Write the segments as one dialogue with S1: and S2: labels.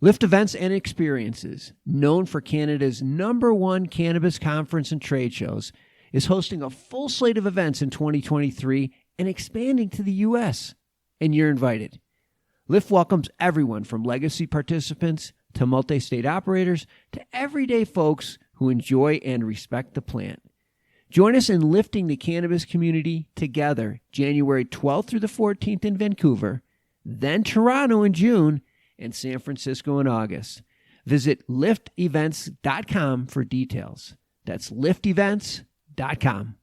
S1: Lift Events and Experiences, known for Canada's #1 cannabis conference and trade shows, is hosting a full slate of events in 2023 and expanding to the U.S. And you're invited. Lift welcomes everyone from legacy participants to multi-state operators to everyday folks who enjoy and respect the plant. Join us in lifting the cannabis community together January 12th through the 14th in Vancouver, then Toronto in June, and San Francisco in August. Visit liftevents.com for details. That's liftevents.com.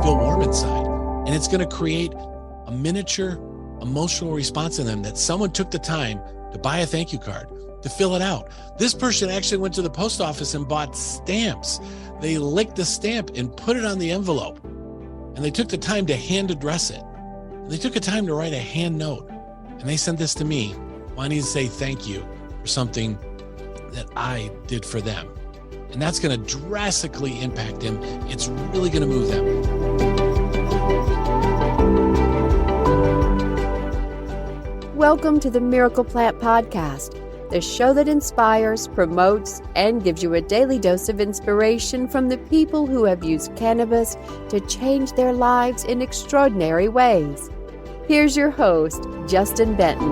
S2: Feel warm inside, and it's going to create a miniature emotional response in them that someone took the time to buy a thank you card, to fill it out. This person actually went to the post office and bought stamps. They licked the stamp and put it on the envelope, and they took the time to hand address it. And they took the time to write a hand note, and they sent this to me wanting to say thank you for something that I did for them. And that's going to drastically impact them. It's really going to move them.
S3: Welcome to the Miracle Plant Podcast, the show that inspires, promotes, and gives you a daily dose of inspiration from the people who have used cannabis to change their lives in extraordinary ways. Here's your host, Justin Benton.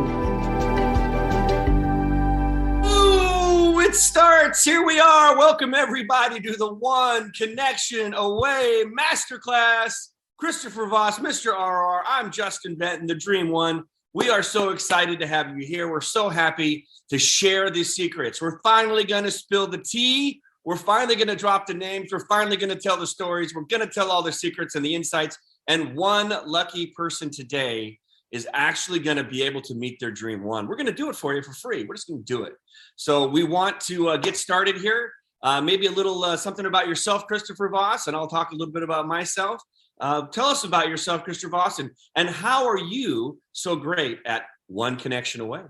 S4: Ooh, it starts. Here we are. Welcome, everybody, to the One Connection Away Masterclass. Christopher Voss, Mr. RR. I'm Justin Benton, the Dream One. We are so excited to have you here. We're so happy to share these secrets. We're finally going to spill the tea. We're finally going to drop the names. We're finally going to tell the stories. We're going to tell all the secrets and the insights. And one lucky person today is actually going to be able to meet their dream one. We're going to do it for you for free. We're just going to do it. So we want to get started here. Maybe a little something about yourself, Christopher Voss, and I'll talk a little bit about myself. Tell us about yourself, Christopher Voss, and how are you so great at one connection away?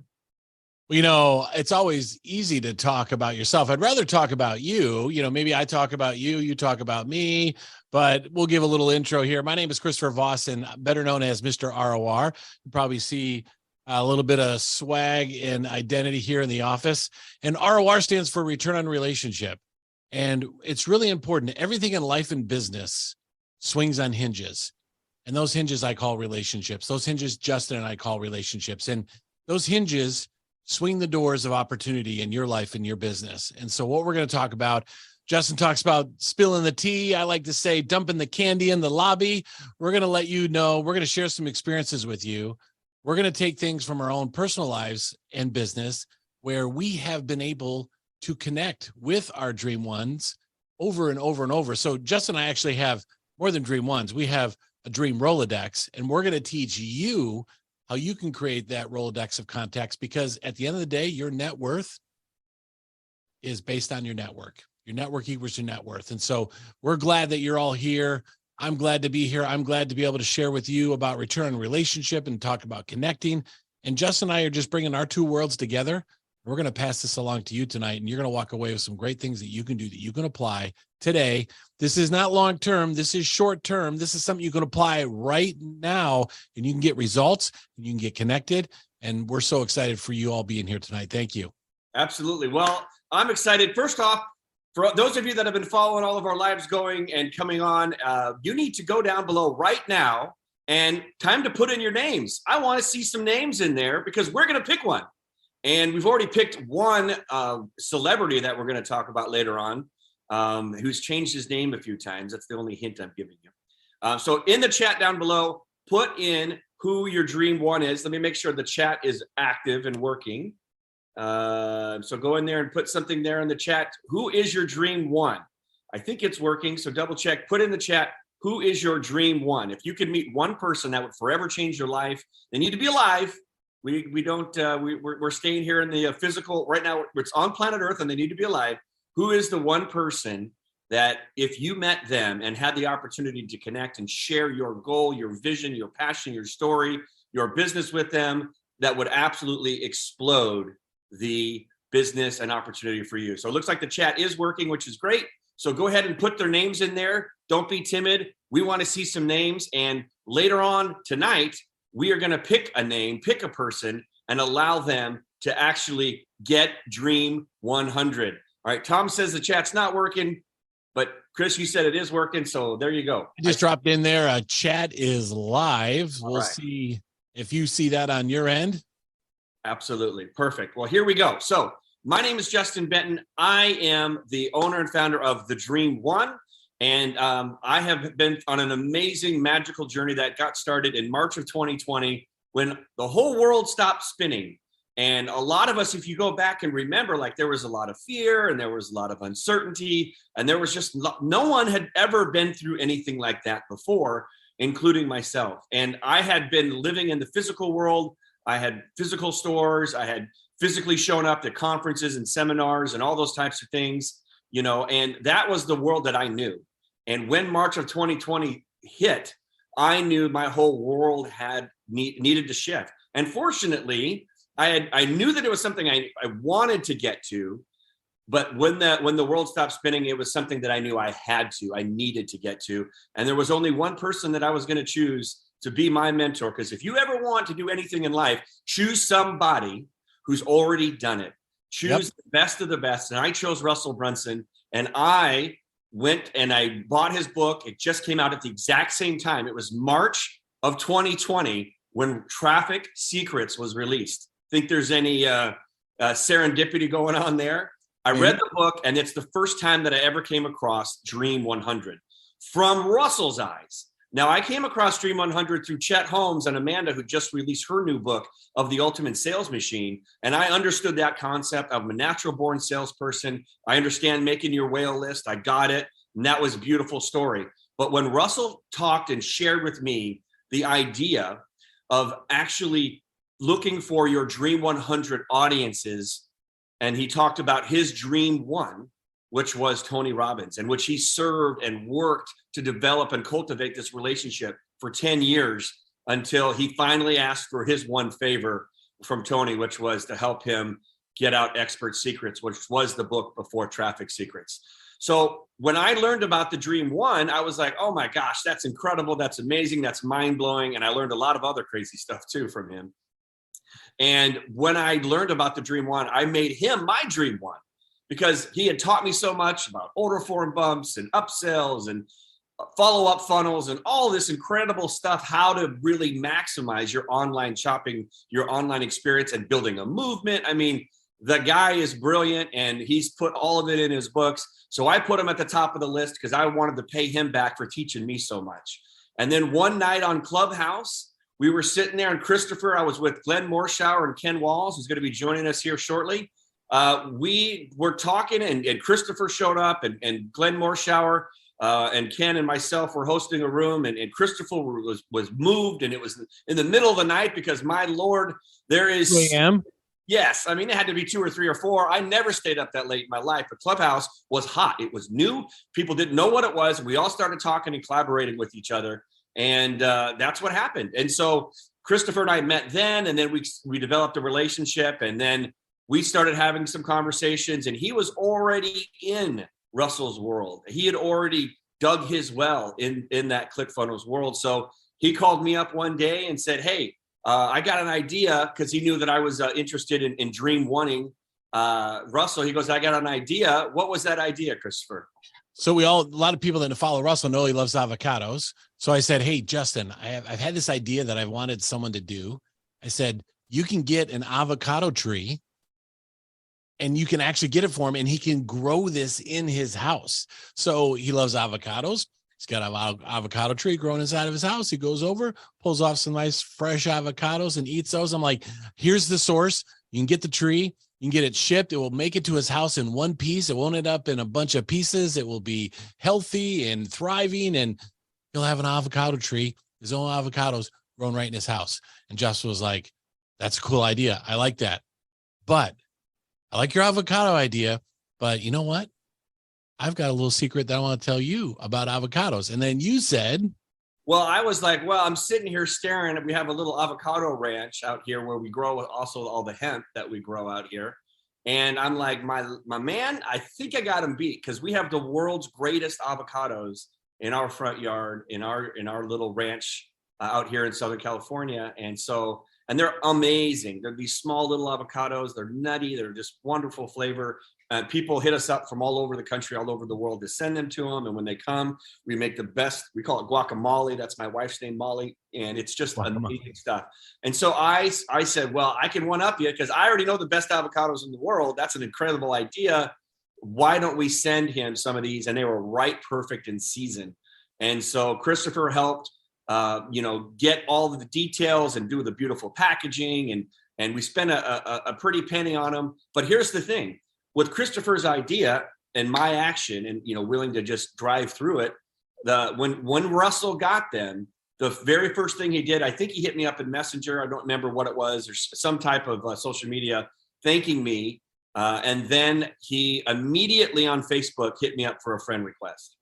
S2: You know, it's always easy to talk about yourself. I'd rather talk about you. You know, maybe I talk about you, you talk about me, but we'll give a little intro here. My name is Christopher Voss, and better known as Mr. ROR. You probably see a little bit of swag and identity here in the office. And ROR stands for Return on Relationship. And it's really important. Everything in life and business swings on hinges. And those hinges I call relationships. Those hinges Justin and I call relationships. And those hinges swing the doors of opportunity in your life and your business. And so what we're going to talk about, Justin talks about spilling the tea. I like to say dumping the candy in the lobby. We're going to let you know, we're going to share some experiences with you. We're going to take things from our own personal lives and business where we have been able to connect with our dream ones over and over and over. So Justin and I actually have more than dream ones. We have a dream Rolodex, and we're going to teach you how you can create that Rolodex of contacts, because at the end of the day, your net worth is based on your network. Your network equals your net worth. And so we're glad that you're all here. I'm glad to be here. I'm glad to be able to share with you about return on relationship and talk about connecting. And Justin and I are just bringing our two worlds together. We're going to pass this along to you tonight, and you're going to walk away with some great things that you can do, that you can apply today. This is not long-term. This is short-term. This is something you can apply right now, and you can get results, and you can get connected. And we're so excited for you all being here tonight. Thank you.
S4: Absolutely. Well, I'm excited. First off, for those of you that have been following all of our lives going and coming on, you need to go down below right now, and time to put in your names. I want to see some names in there because we're going to pick one. And we've already picked one celebrity that we're going to talk about later on, who's changed his name a few times. That's the only hint I'm giving you. So in the chat down below, put in who your dream one is. Let me make sure the chat is active and working. So go in there and put something there in the chat. Who is your dream one? I think it's working. So double check, put in the chat, who is your dream one? If you could meet one person that would forever change your life, they need to be alive. We're staying here in the physical right now. It's on planet Earth and they need to be alive. Who is the one person that if you met them and had the opportunity to connect and share your goal, your vision, your passion, your story, your business with them, that would absolutely explode the business and opportunity for you? So it looks like the chat is working, which is great. So go ahead and put their names in there. Don't be timid. We want to see some names. And later on tonight, we are going to pick a name, pick a person, and allow them to actually get Dream 100. All right. Tom says the chat's not working, but Chris, you said it is working. So there you go.
S2: I just dropped in there. A chat is live. We'll
S4: right.
S2: see if you see that on your end.
S4: Absolutely. Perfect. Well, here we go. So my name is Justin Benton. I am the owner and founder of The Dream One. And I have been on an amazing magical journey that got started in March of 2020 when the whole world stopped spinning. And a lot of us, if you go back and remember, like there was a lot of fear and there was a lot of uncertainty, and there was just no one had ever been through anything like that before, including myself. And I had been living in the physical world. I had physical stores. I had physically shown up at conferences and seminars and all those types of things, you know, and that was the world that I knew. And when March of 2020 hit, I knew my whole world had needed to shift. And fortunately, I knew that it was something I wanted to get to, but when the world stopped spinning, it was something that I knew I needed to get to. And there was only one person that I was going to choose to be my mentor. Because if you ever want to do anything in life, choose somebody who's already done it. Choose the best of the best. And I chose Russell Brunson, and I went and I bought his book. It just came out at the exact same time. It was March of 2020 when Traffic Secrets was released. Think there's any serendipity going on there? I read the book, and it's the first time that I ever came across Dream 100 from Russell's eyes. Now, I came across Dream 100 through Chet Holmes and Amanda, who just released her new book of The Ultimate Sales Machine. And I understood that concept. I'm a natural born salesperson. I understand making your whale list. I got it. And that was a beautiful story. But when Russell talked and shared with me the idea of actually looking for your Dream 100 audiences, and he talked about his Dream One, which was Tony Robbins, and which he served and worked to develop and cultivate this relationship for 10 years until he finally asked for his one favor from Tony, which was to help him get out Expert Secrets, which was the book before Traffic Secrets. So when I learned about the Dream One, I was like, oh my gosh, that's incredible. That's amazing. That's mind blowing. And I learned a lot of other crazy stuff too from him. And when I learned about the Dream One, I made him my Dream One, because he had taught me so much about order form bumps and upsells and follow-up funnels and all this incredible stuff, how to really maximize your online shopping, your online experience, and building a movement. I mean, the guy is brilliant, and he's put all of it in his books. So I put him at the top of the list because I wanted to pay him back for teaching me so much. And then one night on Clubhouse, we were sitting there, and Christopher, I was with Glenn Morshower and Ken Walls, who's going to be joining us here shortly. We were talking, and Christopher showed up, and Glenn Morshower and Ken and myself were hosting a room, and Christopher was moved, and it was in the middle of the night because, my Lord, there is
S2: 2 a.m.
S4: Yes, I mean, it had to be 2 or 3 or 4. I never stayed up that late in my life, but Clubhouse was hot. It was new. People didn't know what it was. We all started talking and collaborating with each other, and that's what happened. And so Christopher and I met then, and then we developed a relationship, and then we started having some conversations, and he was already in Russell's world. He had already dug his well in that ClickFunnels world. So he called me up one day and said, hey, I got an idea, because he knew that I was interested in Dream Oneing Russell. He goes, I got an idea. What was that idea, Christopher?
S2: So a lot of people that follow Russell know he loves avocados. So I said, hey, Justin, I've had this idea that I wanted someone to do. I said, you can get an avocado tree, and you can actually get it for him, and he can grow this in his house. So he loves avocados. He's got an avocado tree growing inside of his house. He goes over, pulls off some nice fresh avocados and eats those. I'm like, here's the source. You can get the tree. You can get it shipped. It will make it to his house in one piece. It won't end up in a bunch of pieces. It will be healthy and thriving, and he'll have an avocado tree, his own avocados grown right in his house. And Justin was like, that's a cool idea. I like that. But I like your avocado idea, but you know what? I've got a little secret that I want to tell you about avocados. And then you said,
S4: well, I was like, well, I'm sitting here staring, and we have a little avocado ranch out here where we grow also all the hemp that we grow out here. And I'm like, my man, I think I got him beat, because we have the world's greatest avocados in our front yard, in our little ranch out here in Southern California. And they're amazing. They're these small little avocados. They're nutty. They're just wonderful flavor. People hit us up from all over the country, all over the world, to send them to them. And when they come, we make the best. We call it guacamole. That's my wife's name, Molly. And it's just amazing stuff. And so I said, well, I can one up you, because I already know the best avocados in the world. That's an incredible idea. Why don't we send him some of these? And they were right perfect in season. And so Christopher helped, get all of the details and do the beautiful packaging. And we spent a pretty penny on them. But here's the thing. With Christopher's idea and my action, and willing to just drive through it, when Russell got them, the very first thing he did, I think he hit me up in Messenger. I don't remember what it was, or some type of social media, thanking me. And then he immediately on Facebook hit me up for a friend request.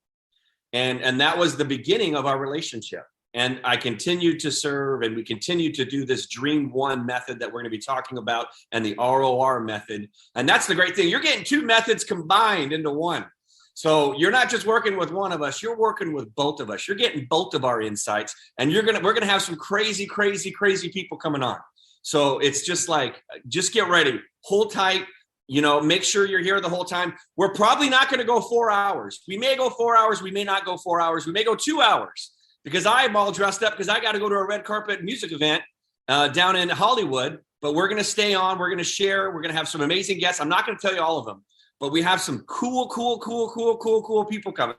S4: And that was the beginning of our relationship. And I continued to serve, and we continued to do this Dream One method that we're going to be talking about, and the ROR method. And that's the great thing. You're getting two methods combined into one. So you're not just working with one of us, you're working with both of us. You're getting both of our insights, and we're going to have some crazy, crazy, crazy people coming on. So it's just like, just get ready, hold tight, make sure you're here the whole time. We're probably not going to go 4 hours. We may go 4 hours. We may not go 4 hours. We may go 2 hours. Because I'm all dressed up, because I got to go to a red carpet music event down in Hollywood. But we're going to stay on. We're going to share. We're going to have some amazing guests. I'm not going to tell you all of them, but we have some cool people coming.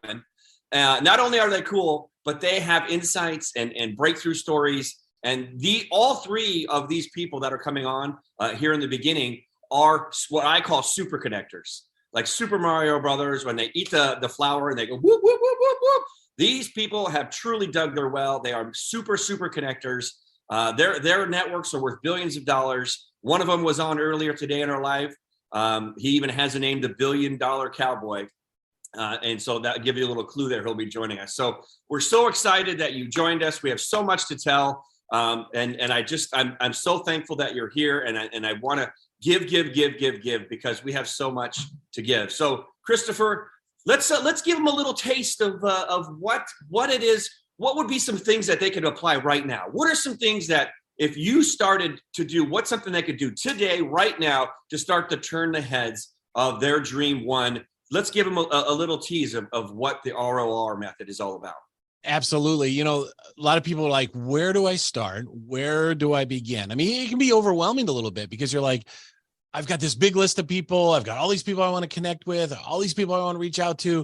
S4: Not only are they cool, but they have insights and breakthrough stories. And all three of these people that are coming on here in the beginning are what I call super connectors, like Super Mario Brothers, when they eat the flower and they go whoop, whoop, whoop, whoop, whoop. These people have truly dug their well. They are super, super connectors. Their networks are worth billions of dollars. One of them was on earlier today in our live. He even has a name, the $1 Billion Cowboy. And so that give you a little clue there. He'll be joining us. So we're so excited that you joined us. We have so much to tell. And I'm so thankful that you're here. And I want to give, because we have so much to give. So Christopher, let's give them a little taste of what it is. What would be some things that they could apply right now? What are some things that if you started to do, what's something they could do today, right now, to start to turn the heads of their Dream One? Let's give them a little tease of what the ROR method is all about.
S2: Absolutely. A lot of people are like, where do I start? Where do I begin? I mean, it can be overwhelming a little bit, because you're like, I've got this big list of people. I've got all these people I want to connect with, all these people I want to reach out to.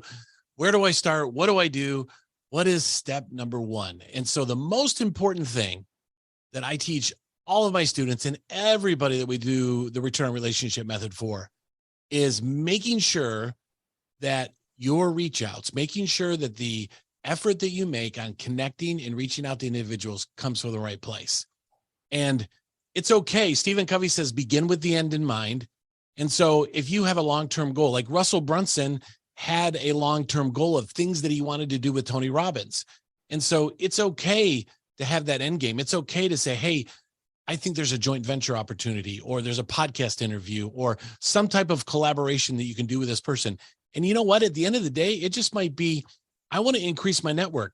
S2: Where do I start? What do I do? What is step number one? And so the most important thing that I teach all of my students and everybody that we do the return on relationship method for is making sure that your reach outs, making sure that the effort that you make on connecting and reaching out to individuals comes from the right place. And it's okay. Stephen Covey says, begin with the end in mind. And so if you have a long-term goal, like Russell Brunson had a long-term goal of things that he wanted to do with Tony Robbins. And so it's okay to have that end game. It's okay to say, hey, I think there's a joint venture opportunity, or there's a podcast interview, or some type of collaboration that you can do with this person. And you know what? At the end of the day, it just might be, I want to increase my network.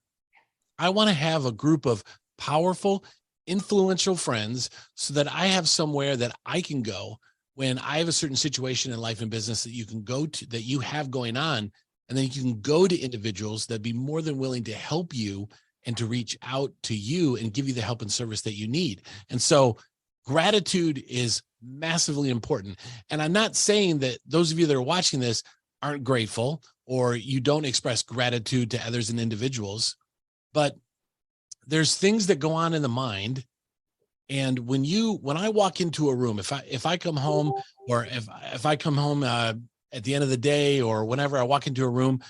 S2: I want to have a group of powerful, influential friends so that I have somewhere that I can go when I have a certain situation in life and business that you can go to, that you have going on. And then you can go to individuals that be more than willing to help you and to reach out to you and give you the help and service that you need. And so gratitude is massively important. And I'm not saying that those of you that are watching this aren't grateful, or you don't express gratitude to others and individuals, but there's things that go on in the mind. And when I walk into a room, if I come home, or if I come home at the end of the day, or whenever I walk into a room,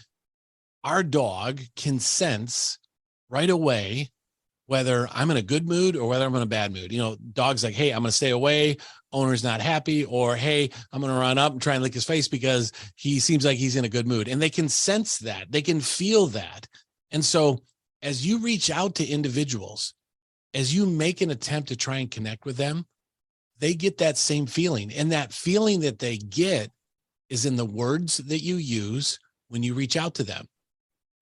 S2: our dog can sense right away whether I'm in a good mood or whether I'm in a bad mood. Dog's like, hey, I'm going to stay away. Owner's not happy. Or, hey, I'm going to run up and try and lick his face because he seems like he's in a good mood. And they can sense that. They can feel that. And so as you reach out to individuals, as you make an attempt to try and connect with them, they get that same feeling. And that feeling that they get is in the words that you use when you reach out to them.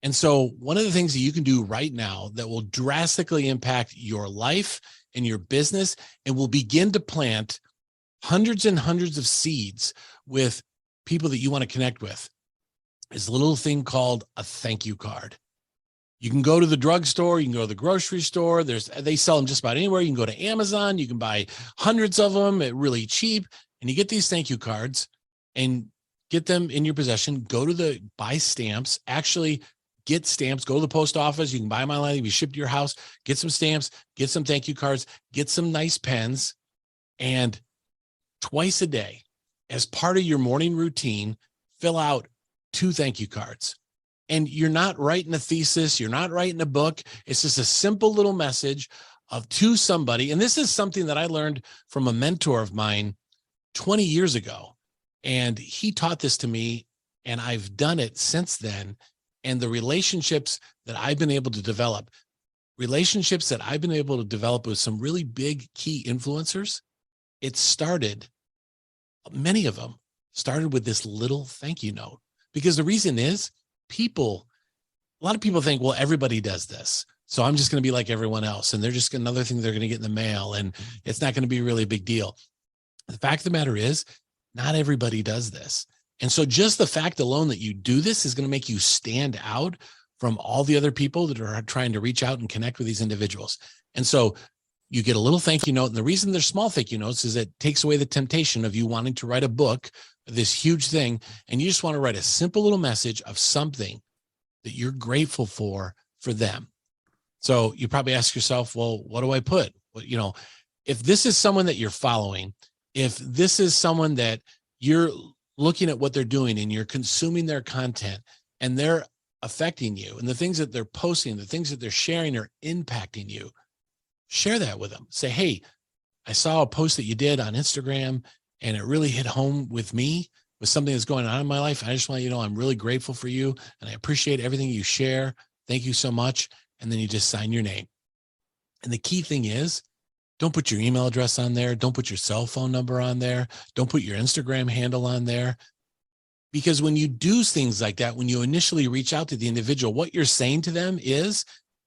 S2: And so one of the things that you can do right now that will drastically impact your life and your business and will begin to plant hundreds and hundreds of seeds with people that you want to connect with is a little thing called a thank you card. You can go to the drugstore, you can go to the grocery store. They sell them just about anywhere. You can go to Amazon, you can buy hundreds of them at really cheap, and you get these thank you cards and get them in your possession. Go to buy stamps, actually get stamps, go to the post office. You can buy them online, they can be shipped to your house, get some stamps, get some thank you cards, get some nice pens, and twice a day, as part of your morning routine, fill out 2 thank you cards. And you're not writing a thesis, you're not writing a book. It's just a simple little message to somebody. And this is something that I learned from a mentor of mine 20 years ago. And he taught this to me, and I've done it since then. And the relationships that I've been able to develop with some really big key influencers, many of them started with this little thank you note. Because the reason is, a lot of people think, well, everybody does this, so I'm just going to be like everyone else, and they're just another thing they're going to get in the mail, and it's not going to be really a big deal. The fact of the matter is, not everybody does this. And so just the fact alone that you do this is going to make you stand out from all the other people that are trying to reach out and connect with these individuals. And so you get a little thank you note. And the reason they're small thank you notes is it takes away the temptation of you wanting to write a book, this huge thing. And you just want to write a simple little message of something that you're grateful for them. So you probably ask yourself, well, what do I put? Well, if this is someone that you're following, if this is someone that you're looking at what they're doing and you're consuming their content and they're affecting you, and the things that they're posting, the things that they're sharing are impacting you, share that with them. Say, hey, I saw a post that you did on Instagram and it really hit home with me, with something that's going on in my life. I just want you to know I'm really grateful for you and I appreciate everything you share. Thank you so much. And then you just sign your name. And the key thing is, don't put your email address on there. Don't put your cell phone number on there. Don't put your Instagram handle on there. Because when you do things like that, when you initially reach out to the individual, what you're saying to them is,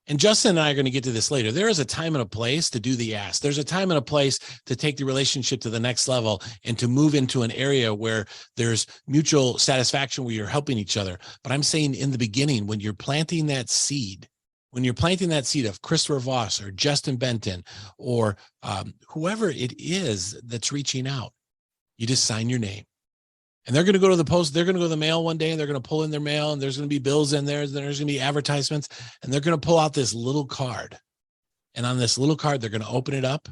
S2: and Justin and I are going to get to this later, there is a time and a place to do the ask. There's a time and a place to take the relationship to the next level and to move into an area where there's mutual satisfaction, where you're helping each other. But I'm saying in the beginning, when you're planting that seed of Christopher Voss or Justin Benton or whoever it is that's reaching out, you just sign your name. And they're going to go to the post, they're going to go to the mail one day, and they're going to pull in their mail, and there's going to be bills in there, and there's going to be advertisements, and they're going to pull out this little card. And on this little card, they're going to open it up,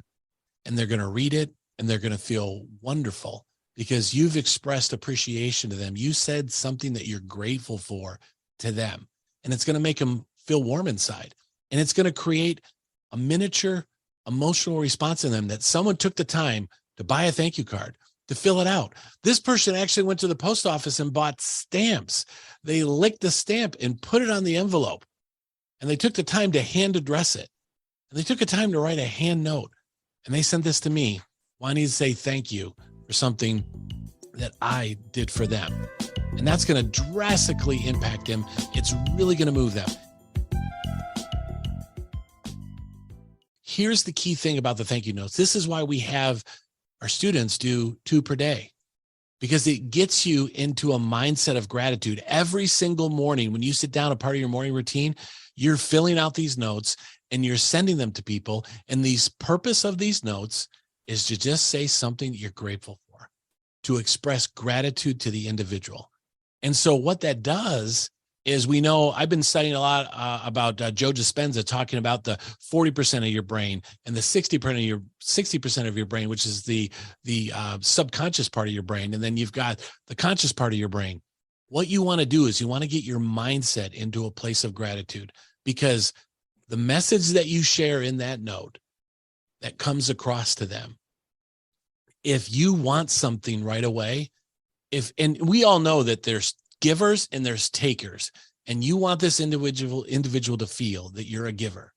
S2: and they're going to read it, and they're going to feel wonderful because you've expressed appreciation to them. You said something that you're grateful for to them, and it's going to make them feel warm inside. And it's going to create a miniature emotional response in them that someone took the time to buy a thank you card, to fill it out. This person actually went to the post office and bought stamps. They licked the stamp and put it on the envelope. And they took the time to hand address it. And they took the time to write a hand note. And they sent this to me, wanting to say thank you for something that I did for them. And that's going to drastically impact them. It's really going to move them. Here's the key thing about the thank you notes. This is why we have our students do 2 per day, because it gets you into a mindset of gratitude. Every single morning when you sit down, a part of your morning routine, you're filling out these notes and you're sending them to people. And the purpose of these notes is to just say something that you're grateful for, to express gratitude to the individual. And so what that does is, we know, I've been studying a lot about Joe Dispenza talking about the 40% of your brain and the 60% of your brain, which is the subconscious part of your brain. And then you've got the conscious part of your brain. What you want to do is you want to get your mindset into a place of gratitude, because the message that you share in that note that comes across to them, if you want something right away, and we all know that there's givers and there's takers, and you want this individual to feel that you're a giver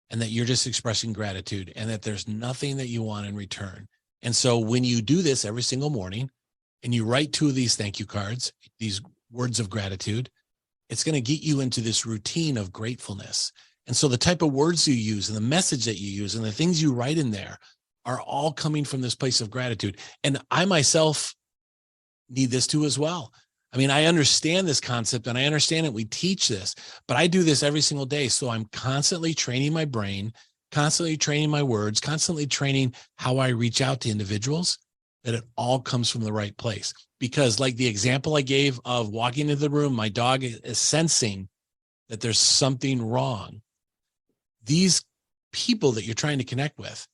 S2: and that you're just expressing gratitude and that there's nothing that you want in return. And so when you do this every single morning and you write 2 of these thank you cards, these words of gratitude, it's going to get you into this routine of gratefulness. And so the type of words you use and the message that you use and the things you write in there are all coming from this place of gratitude. And I myself need this too as well. I mean, I understand this concept and I understand it. We teach this, but I do this every single day. So I'm constantly training my brain, constantly training my words, constantly training how I reach out to individuals, that it all comes from the right place. Because like the example I gave of walking into the room, my dog is sensing that there's something wrong. These people that you're trying to connect with,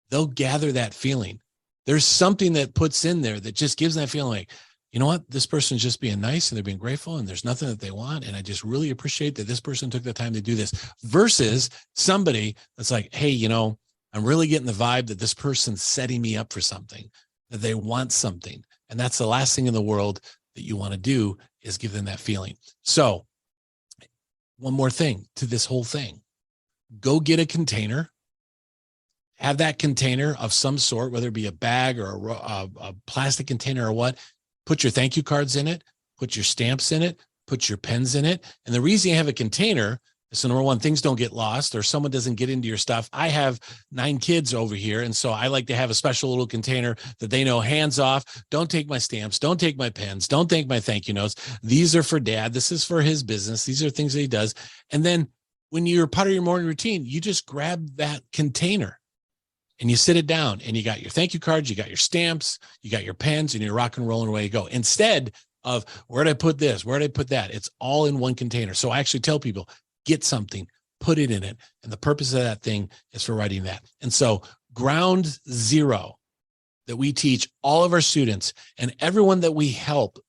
S2: they'll gather that feeling. There's something that puts in there that just gives that feeling like, you know what, this person's just being nice and they're being grateful and there's nothing that they want. And I just really appreciate that this person took the time to do this, versus somebody that's like, hey, you know, I'm really getting the vibe that this person's setting me up for something, that they want something. And that's the last thing in the world that you want to do, is give them that feeling. So one more thing to this whole thing, go get a container, have that container of some sort, whether it be a bag or a plastic container or what, put your thank you cards in it, put your stamps in it, put your pens in it. And the reason you have a container is so, number one, things don't get lost or someone doesn't get into your stuff. I have 9 kids over here. And so I like to have a special little container that they know, hands off, don't take my stamps, don't take my pens, don't take my thank you notes. These are for dad. This is for his business. These are things that he does. And then when you're part of your morning routine, you just grab that container and you sit it down and you got your thank you cards, you got your stamps, you got your pens, and you're rock and rolling away you go. Instead of where'd I put this? Where'd I put that? It's all in one container. So I actually tell people, get something, put it in it. And the purpose of that thing is for writing that. And so ground zero that we teach all of our students and everyone that we help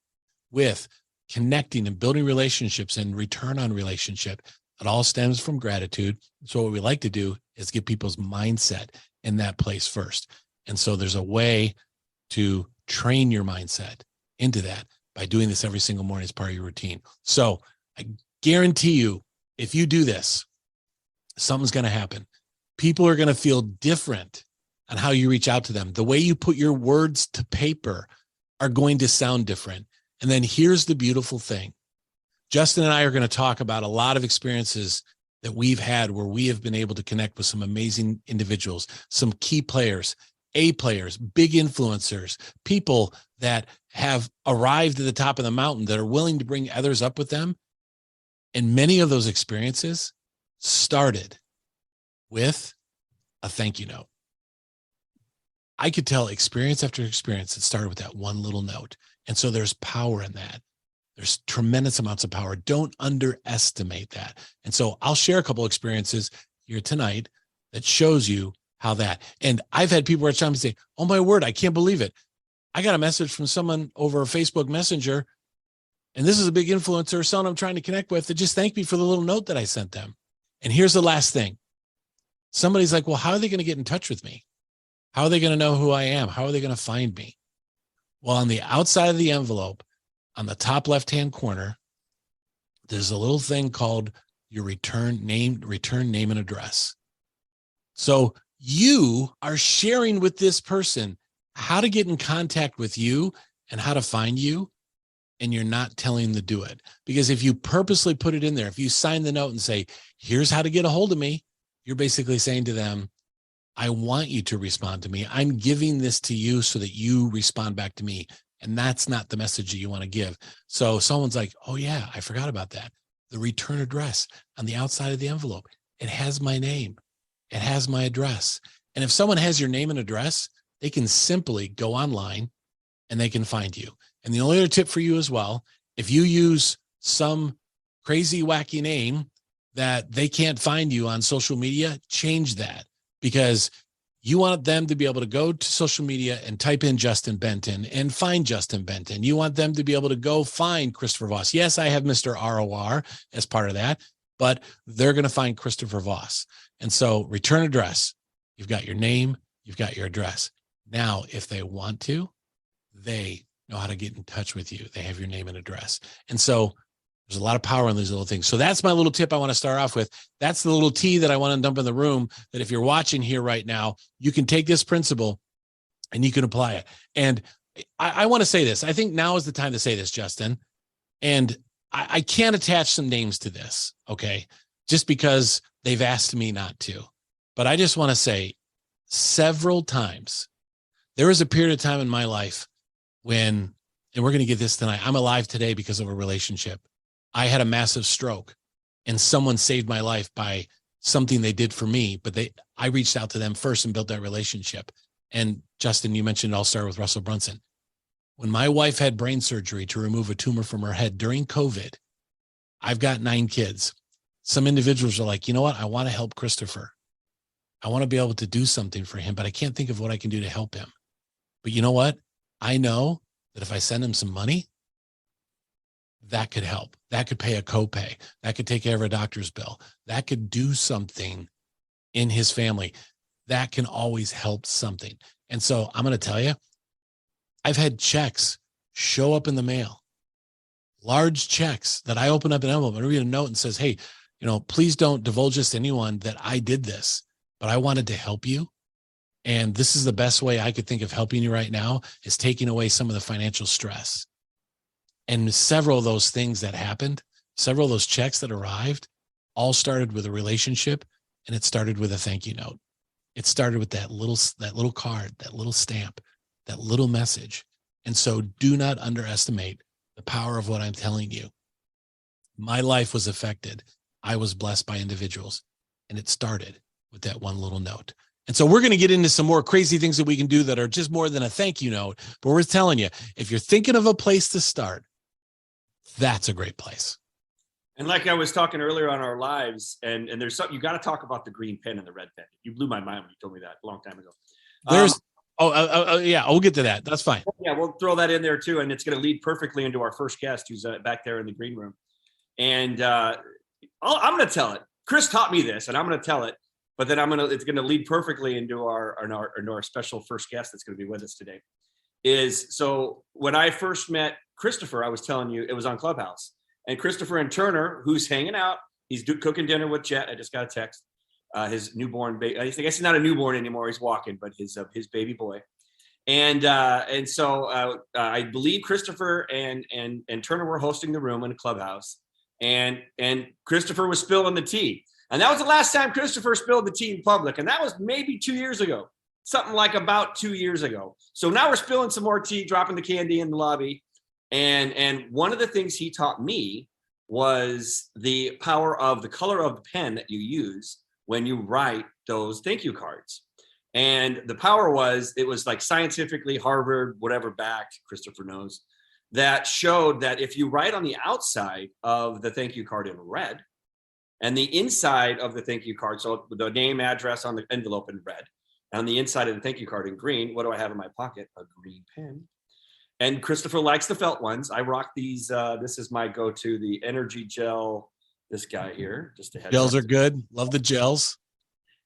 S2: with connecting and building relationships and return on relationship, it all stems from gratitude. So what we like to do is get people's mindset in that place first. And so there's a way to train your mindset into that by doing this every single morning as part of your routine. So I guarantee you, if you do this, something's going to happen. People are going to feel different on how you reach out to them. The way you put your words to paper are going to sound different. And then here's the beautiful thing. Justin and I are going to talk about a lot of experiences that we've had where we have been able to connect with some amazing individuals, some key players, A players, big influencers, people that have arrived at the top of the mountain that are willing to bring others up with them. And many of those experiences started with a thank you note. I could tell experience after experience, it started with that one little note. And so there's power in that. There's tremendous amounts of power. Don't underestimate that. And so I'll share a couple experiences here tonight that shows you how that. And I've had people reach out and say, oh my word, I can't believe it. I got a message from someone over a Facebook Messenger, and this is a big influencer, someone I'm trying to connect with, that just thanked me for the little note that I sent them. And here's the last thing. Somebody's like, well, how are they going to get in touch with me? How are they going to know who I am? How are they going to find me? Well, on the outside of the envelope, on the top left-hand corner, there's a little thing called your return name and address. So you are sharing with this person how to get in contact with you and how to find you, and you're not telling them to do it. Because if you purposely put it in there, if you sign the note and say, here's how to get a hold of me, you're basically saying to them, I want you to respond to me. I'm giving this to you so that you respond back to me. And that's not the message that you want to give. So someone's like, oh yeah, I forgot about that. The return address on the outside of the envelope, it has my name. It has my address. And if someone has your name and address, they can simply go online and they can find you. And the only other tip for you as well, if you use some crazy, wacky name that they can't find you on social media, change that, because you want them to be able to go to social media and type in Justin Benton and find Justin Benton. You want them to be able to go find Christopher Voss. Yes, I have Mr. ROR as part of that, but they're going to find Christopher Voss. And so return address, you've got your name, you've got your address. Now, if they want to, they know how to get in touch with you. They have your name and address. And so there's a lot of power in these little things. So that's my little tip I want to start off with. That's the little tea that I want to dump in the room, that if you're watching here right now, you can take this principle and you can apply it. And I want to say this. I think now is the time to say this, Justin. And I can't attach some names to this, okay? Just because they've asked me not to. But I just want to say several times, there was a period of time in my life when, and we're going to get this tonight, I'm alive today because of a relationship. I had a massive stroke and someone saved my life by something they did for me, but I reached out to them first and built that relationship. And Justin, you mentioned it all started with Russell Brunson. When my wife had brain surgery to remove a tumor from her head during COVID, I've got 9 kids. Some individuals are like, you know what? I want to help Christopher. I want to be able to do something for him, but I can't think of what I can do to help him. But you know what? I know that if I send him some money, that could help. That could pay a copay. That could take care of a doctor's bill. That could do something in his family. That can always help something. And so I'm going to tell you, I've had checks show up in the mail, large checks that I open up an envelope and read a note and says, hey, please don't divulge this to anyone that I did this, but I wanted to help you. And this is the best way I could think of helping you right now, is taking away some of the financial stress. And several of those things that happened, several of those checks that arrived, all started with a relationship, and it started with a thank you note. It started with that little card, that little stamp, that little message. And so do not underestimate the power of what I'm telling you. My life was affected. I was blessed by individuals, and it started with that one little note. And so we're going to get into some more crazy things that we can do that are just more than a thank you note. But we're telling you, if you're thinking of a place to start, that's a great place.
S4: And like I was talking earlier on our lives, and there's something, you got to talk about the green pen and the red pen. You blew my mind when you told me that a long time ago.
S2: Yeah, we'll get to that. That's fine.
S4: Yeah, we'll throw that in there too. And it's going to lead perfectly into our first guest, who's back there in the green room. And I'm going to tell it. Chris taught me this, and I'm going to tell it. But then it's going to lead perfectly into our special first guest that's going to be with us today. So when I first met Christopher, I was telling you, it was on Clubhouse. And Christopher and Turner, who's hanging out, he's cooking dinner with Jet. I just got a text. His newborn baby. I guess he's not a newborn anymore. He's walking, but his baby boy. And so I believe Christopher and Turner were hosting the room in a Clubhouse, and Christopher was spilling the tea. And that was the last time Christopher spilled the tea in public. And that was maybe 2 years ago, something like about 2 years ago. So now we're spilling some more tea, dropping the candy in the lobby. And one of the things he taught me was the power of the color of the pen that you use when you write those thank you cards. And the power was, it was like scientifically Harvard, whatever backed, Christopher knows, that showed that if you write on the outside of the thank you card in red, and the inside of the thank you card, so the name, address on the envelope in red, and on the inside of the thank you card in green, what do I have in my pocket? A green pen. And Christopher likes the felt ones. I rock these. This is my go-to, the energy gel, this guy here. Just a heads
S2: Gels
S4: up.
S2: are good. Love the gels.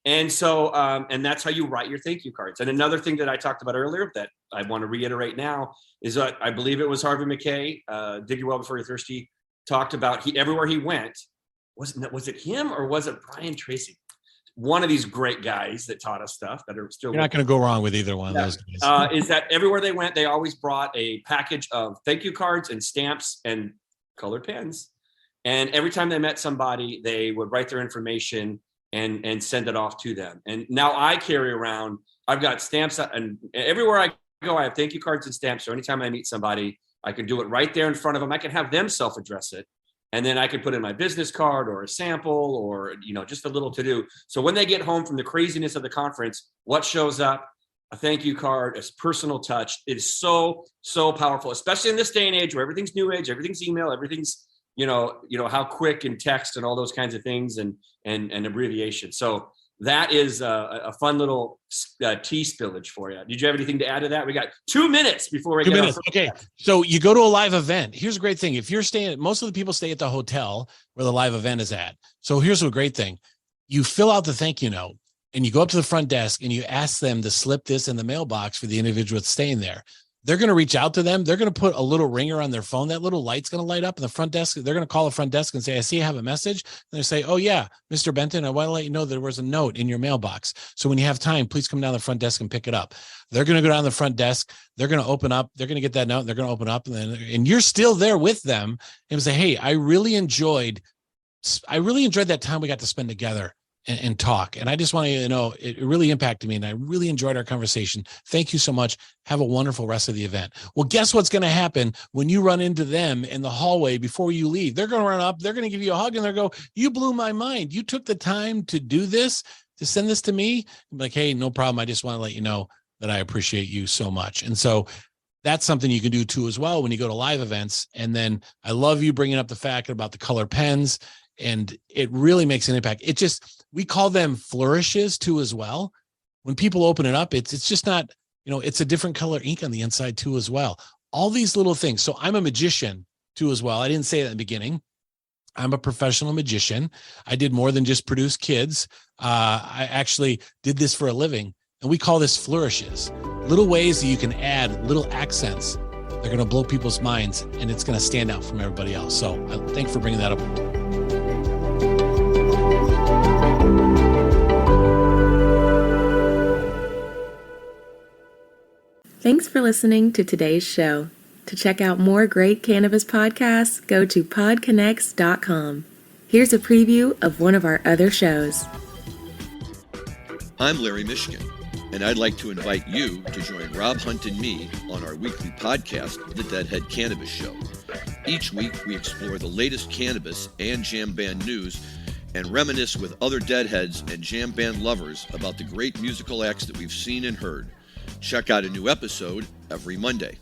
S4: And so, and that's how you write your thank you cards. And another thing that I talked about earlier that I want to reiterate now is that I believe it was Harvey McKay, Dig Your Well Before You're Thirsty, talked about everywhere he went. Was it him or was it Brian Tracy? One of these great guys that taught us stuff that are still.
S2: You're not going to go wrong with either one of those guys.
S4: Is that everywhere they went, they always brought a package of thank you cards and stamps and colored pens. And every time they met somebody, they would write their information and send it off to them. And now I carry around, I've got stamps, and everywhere I go, I have thank you cards and stamps. So anytime I meet somebody, I can do it right there in front of them. I can have them self-address it. And then I could put in my business card or a sample or, just a little to do. So when they get home from the craziness of the conference, what shows up? A thank you card, a personal touch. It is so, so powerful, especially in this day and age where everything's new age, everything's email, everything's, how quick and text and all those kinds of things and abbreviation. So that is a fun little tea spillage for you. Did you have anything to add to that? We got 2 minutes before we get 2 minutes.
S2: Okay. So you go to a live event. Here's a great thing. If you're staying, most of the people stay at the hotel where the live event is at. So here's a great thing. You fill out the thank you note and you go up to the front desk and you ask them to slip this in the mailbox for the individual that's staying there. they're going to reach out to them. They're going to put a little ringer on their phone. That little light's going to light up in the front desk. They're going to call the front desk and say, I see you have a message. And they say, oh yeah, Mr. Benton, I want to let you know there was a note in your mailbox. So when you have time, please come down the front desk and pick it up. They're going to go down the front desk. They're going to open up. They're going to get that note. They're going to open up, and you're still there with them and say, hey, I really enjoyed that time we got to spend together and talk. And I just want you to know, it really impacted me and I really enjoyed our conversation. Thank you so much. Have a wonderful rest of the event. Well, guess what's going to happen when you run into them in the hallway before you leave? They're going to run up, they're going to give you a hug and they're going to go, you blew my mind. You took the time to do this, to send this to me. I'm like, hey, no problem. I just want to let you know that I appreciate you so much. And so that's something you can do too as well when you go to live events. And then I love you bringing up the fact about the color pens. And it really makes an impact. We call them flourishes too as well. When people open it up, it's just not, it's a different color ink on the inside too as well. All these little things. So I'm a magician too as well. I didn't say that in the beginning. I'm a professional magician. I did more than just produce kids. I actually did this for a living. And we call this flourishes. Little ways that you can add little accents. They're going to blow people's minds and it's going to stand out from everybody else. So thanks for bringing that up.
S5: Thanks for listening to today's show. To check out more great cannabis podcasts, go to PodConx.com. Here's a preview of one of our other shows.
S6: I'm Larry Michigan, and I'd like to invite you to join Rob Hunt and me on our weekly podcast, The Deadhead Cannabis Show. Each week, we explore the latest cannabis and jam band news and reminisce with other deadheads and jam band lovers about the great musical acts that we've seen and heard. Check out a new episode every Monday.